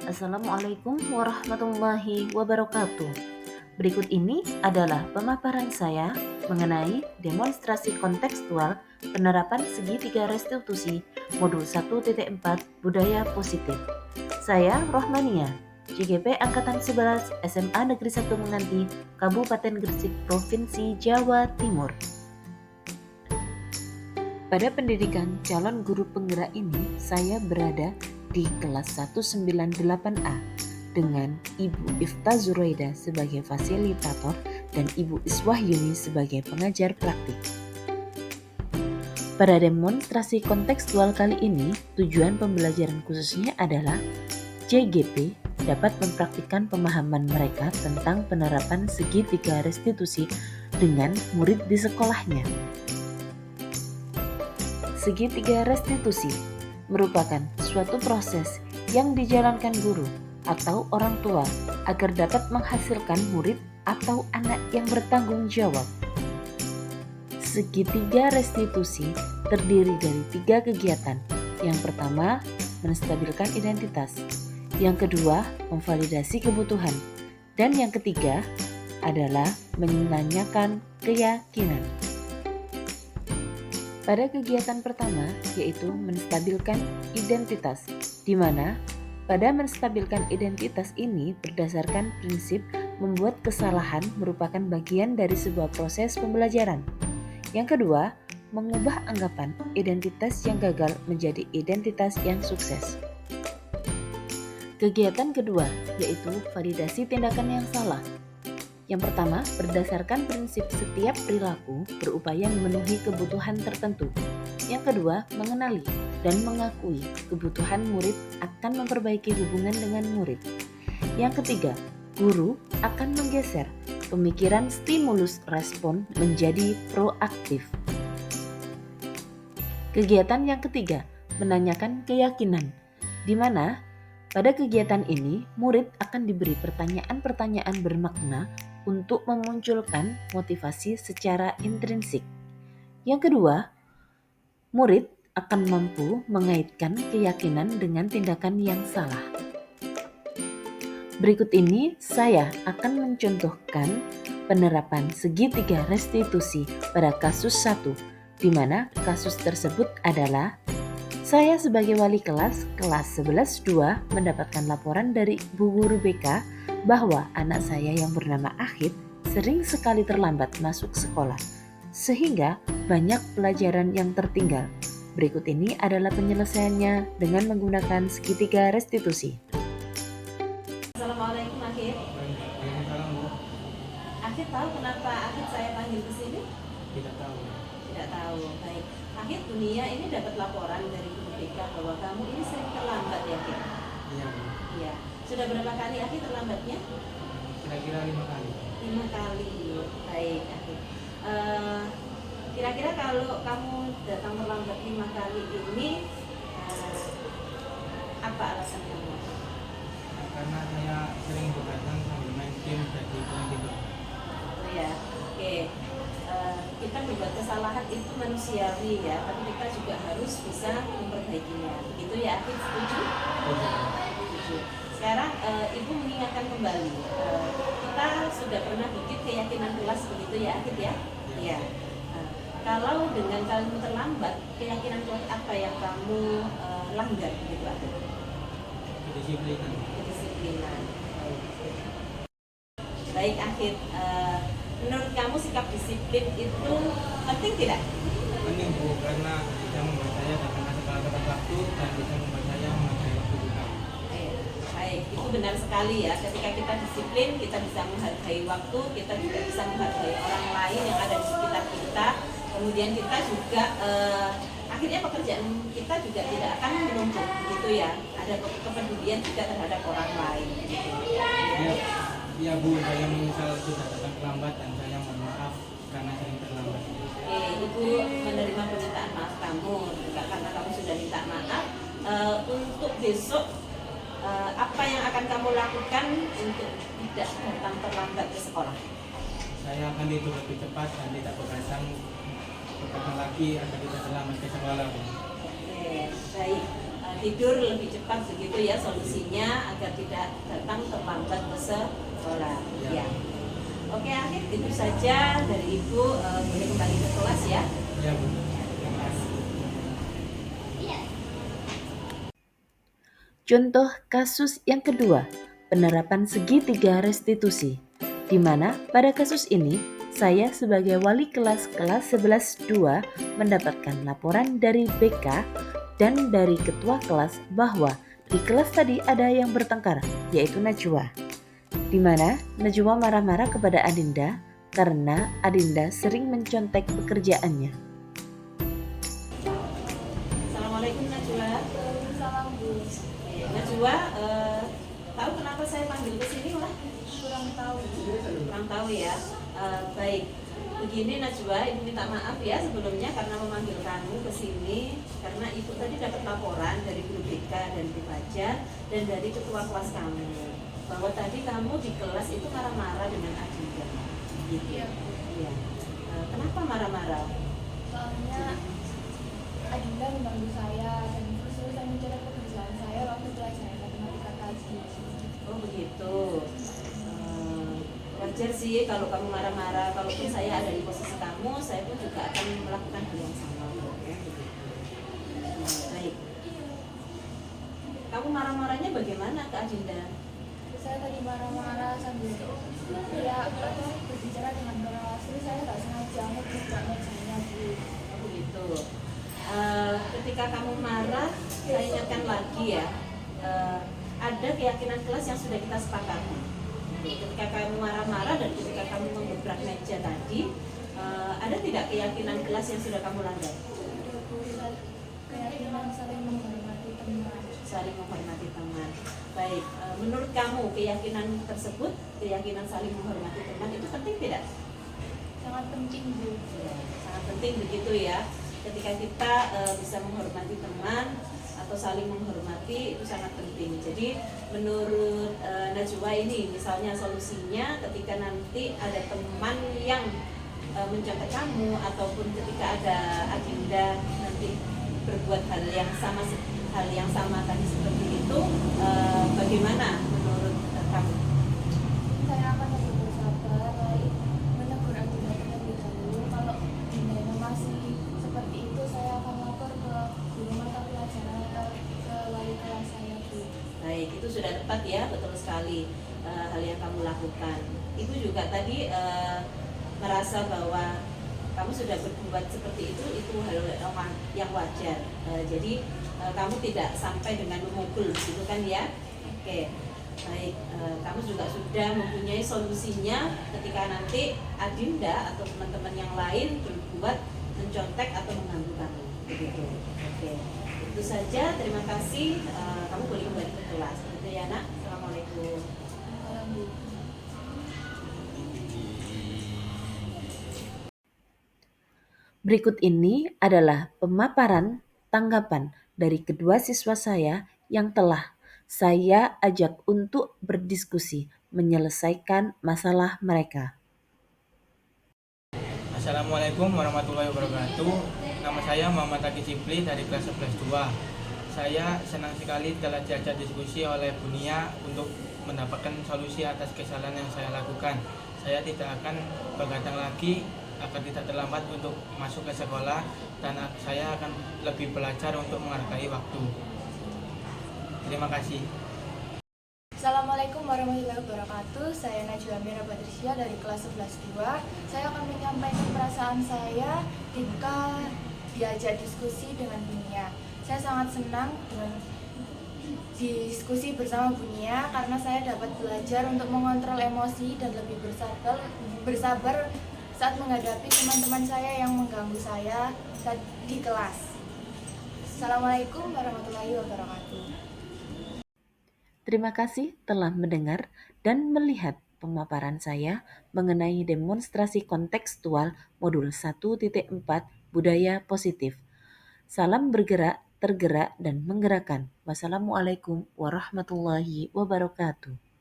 Assalamualaikum warahmatullahi wabarakatuh. Berikut ini adalah pemaparan saya mengenai demonstrasi kontekstual penerapan segitiga restitusi modul 1.4 Budaya Positif. Saya Rohmania, JGP Angkatan 11 SMA Negeri 1 Menganti, Kabupaten Gresik, Provinsi Jawa Timur. Pada pendidikan calon guru penggerak ini, saya berada di kelas 198A dengan Ibu Ifta Zuraida sebagai fasilitator dan Ibu Iswah Yuni sebagai pengajar praktik. Pada demonstrasi kontekstual kali ini, tujuan pembelajaran khususnya adalah JGP dapat mempraktikkan pemahaman mereka tentang penerapan segitiga restitusi dengan murid di sekolahnya. Segitiga restitusi merupakan suatu proses yang dijalankan guru atau orang tua agar dapat menghasilkan murid atau anak yang bertanggung jawab. Segitiga restitusi terdiri dari 3 kegiatan. Yang pertama, menstabilkan identitas. Yang kedua, memvalidasi kebutuhan. Dan yang ketiga adalah menanyakan keyakinan. Pada kegiatan pertama, yaitu menstabilkan identitas, di mana pada menstabilkan identitas ini berdasarkan prinsip membuat kesalahan merupakan bagian dari sebuah proses pembelajaran. Yang kedua, mengubah anggapan identitas yang gagal menjadi identitas yang sukses. Kegiatan kedua, yaitu validasi tindakan yang salah. Yang pertama, berdasarkan prinsip setiap perilaku berupaya memenuhi kebutuhan tertentu. Yang kedua, mengenali dan mengakui kebutuhan murid akan memperbaiki hubungan dengan murid. Yang ketiga, guru akan menggeser pemikiran stimulus respon menjadi proaktif. Kegiatan yang ketiga, menanyakan keyakinan, di mana pada kegiatan ini murid akan diberi pertanyaan-pertanyaan bermakna untuk memunculkan motivasi secara intrinsik. Yang kedua, murid akan mampu mengaitkan keyakinan dengan tindakan yang salah. Berikut ini saya akan mencontohkan penerapan segitiga restitusi pada kasus 1, di mana kasus tersebut adalah saya sebagai wali kelas 11-2 mendapatkan laporan dari Bu Guru BK bahwa anak saya yang bernama Ahid sering sekali terlambat masuk sekolah, sehingga banyak pelajaran yang tertinggal. Berikut ini adalah penyelesaiannya dengan menggunakan segitiga restitusi. Assalamualaikum Ahid. Waalaikumsalam, Bu. Ahid tahu kenapa Ahid saya panggil ke sini? Tidak tahu. Tidak tahu. Baik. Ahid, dunia ini dapat laporan dari Guru BK bahwa kamu ini sering terlambat ya, Ahid? Iya, Bu. Iya. Sudah berapa kali Ahid terlambatnya? Kira-kira 5 kali. 5 kali. Baik, Ahid. Kira-kira kalau kamu datang terlambat 5 kali ini, apa alasan kamu? Karena saya sering begadang sambil main game jadi kurang tidur. Oh ya, oke. Kita membuat kesalahan itu manusiawi ya, tapi kita juga harus bisa memperbaikinya. Begitu ya, Ahid, setuju? Setuju. Sekarang Ibu mengingatkan kembali, kita sudah pernah bikin keyakinan kelas begitu ya, Ahid ya? Iya. Kalau dengan kamu terlambat, keyakinan kelas apa yang kamu langgar begitu, Ahid? Kedisiplinan. Kedisiplinan. Baik, Ahid. Menurut kamu sikap disiplin itu penting tidak? Penting, Bu, karena bisa membuat saya datang ke sekolah tepat waktu dan bisa membuat saya menghargai waktu juga. Baik, itu benar sekali ya. Ketika kita disiplin, kita bisa menghargai waktu, kita juga bisa menghargai orang lain yang ada di sekitar kita. Kemudian kita juga akhirnya pekerjaan kita juga tidak akan menumpuk, gitu ya. Ada kepedulian juga terhadap orang lain. Ya, Bu, saya menyesal sudah datang terlambat dan saya mohon maaf karena sering terlambat. Ibu menerima permintaan maaf kamu, juga karena kamu sudah minta maaf. Untuk besok, apa yang akan kamu lakukan untuk tidak datang terlambat ke sekolah? Saya akan tidur lebih cepat dan tidak begadang lagi agar tidak terlambat ke sekolah, Bu. Baik. tidur lebih cepat begitu ya solusinya agar tidak datang terlambat ke sekolah. Ya. Oke, akhir itu saja dari Ibu, boleh kembali ke kelas ya. Ya Bu. Terima kasih. Contoh kasus yang kedua, penerapan segitiga restitusi, di mana pada kasus ini saya sebagai wali kelas 11-2 mendapatkan laporan dari BK dan dari ketua kelas bahwa di kelas tadi ada yang bertengkar, yaitu Najwa, di mana Najwa marah-marah kepada Adinda karena Adinda sering mencontek pekerjaannya. Assalamualaikum Najwa. Salam Bu. Najwa, tahu kenapa saya panggil ke sini lah? Kurang tahu. Kurang tahu ya. Baik, begini Najwa, Ibu minta maaf ya sebelumnya karena memanggil kamu ke sini karena Ibu tadi dapat laporan dari guru BK dan Bu Fajar dan dari ketua kelas kamu bahwa tadi kamu di kelas itu marah-marah dengan Adinda. Gitu. Iya. Iya. Kenapa marah-marah? Soalnya Adinda mengganggu saya dan terus saya mencoret pekerjaan saya waktu pelajaran matematika tadi. Oh begitu. Wajar sih kalau kamu marah-marah. Kalaupun saya ada di posisi kamu, saya pun juga akan melakukan hal yang sama. Baik. Kamu marah-marahnya bagaimana ke Adinda? Saya tadi marah-marah sambil berbicara dengan keras. Terus saya tak sengaja ngebrak mejanya Bu. Oh begitu. Ketika kamu marah, saya ingatkan lagi ya. Ada keyakinan kelas yang sudah kita sepakati. Ketika kamu marah-marah dan ketika kamu menggebrak meja tadi, ada tidak keyakinan kelas yang sudah kamu langgar? Keyakinan saling menghormati teman. Saling menghormati teman. Baik, menurut kamu keyakinan tersebut, keyakinan saling menghormati teman itu penting tidak? Sangat penting Bu. Ya, sangat penting begitu ya. Ketika kita bisa menghormati teman atau saling menghormati itu sangat penting. Jadi menurut Najwa ini misalnya solusinya ketika nanti ada teman yang mencontek kamu ataupun ketika ada agenda nanti berbuat hal yang sama tadi seperti itu, bagaimana menurut kamu? Saya akan lebih bersabar, baik menegur Adinda terlebih dahulu. Kalau Adinda masih seperti itu, saya akan lapor ke guru mata pelajaran atau ke wali kelas saya Bu. Baik, itu sudah tepat ya, betul sekali hal yang kamu lakukan. Ibu juga tadi merasa bahwa kamu sudah berbuat seperti itu hal yang wajar. Jadi kamu tidak sampai dengan memukul, gitu kan ya? Oke, baik. Kamu juga sudah mempunyai solusinya ketika nanti Adinda atau teman-teman yang lain berbuat mencontek atau mengganggu kamu, begitu. Oke, itu saja. Terima kasih. Kamu boleh kembali ke kelas. Gitu ya, Nak. Assalamualaikum. Salam Bu. Berikut ini adalah pemaparan tanggapan dari kedua siswa saya yang telah saya ajak untuk berdiskusi menyelesaikan masalah mereka. Assalamualaikum warahmatullahi wabarakatuh. Nama saya Muhammad Taki Cipli dari kelas 11-2. Saya senang sekali telah diajak diskusi oleh Bunia untuk mendapatkan solusi atas kesalahan yang saya lakukan. Saya tidak akan begadang lagi agar tidak terlambat untuk masuk ke sekolah dan saya akan lebih belajar untuk menghargai waktu. Terima kasih. Assalamualaikum warahmatullahi wabarakatuh. Saya Najwa Mira Patricia dari kelas 11-2. Saya akan menyampaikan perasaan saya ketika diajak diskusi dengan Bunia. Saya sangat senang dengan diskusi bersama Bunia karena saya dapat belajar untuk mengontrol emosi dan lebih bersabar saat menghadapi teman-teman saya yang mengganggu saya saat di kelas. Assalamualaikum warahmatullahi wabarakatuh. Terima kasih telah mendengar dan melihat pemaparan saya mengenai demonstrasi kontekstual modul 1.4 Budaya Positif. Salam bergerak, tergerak, dan menggerakkan. Wassalamualaikum warahmatullahi wabarakatuh.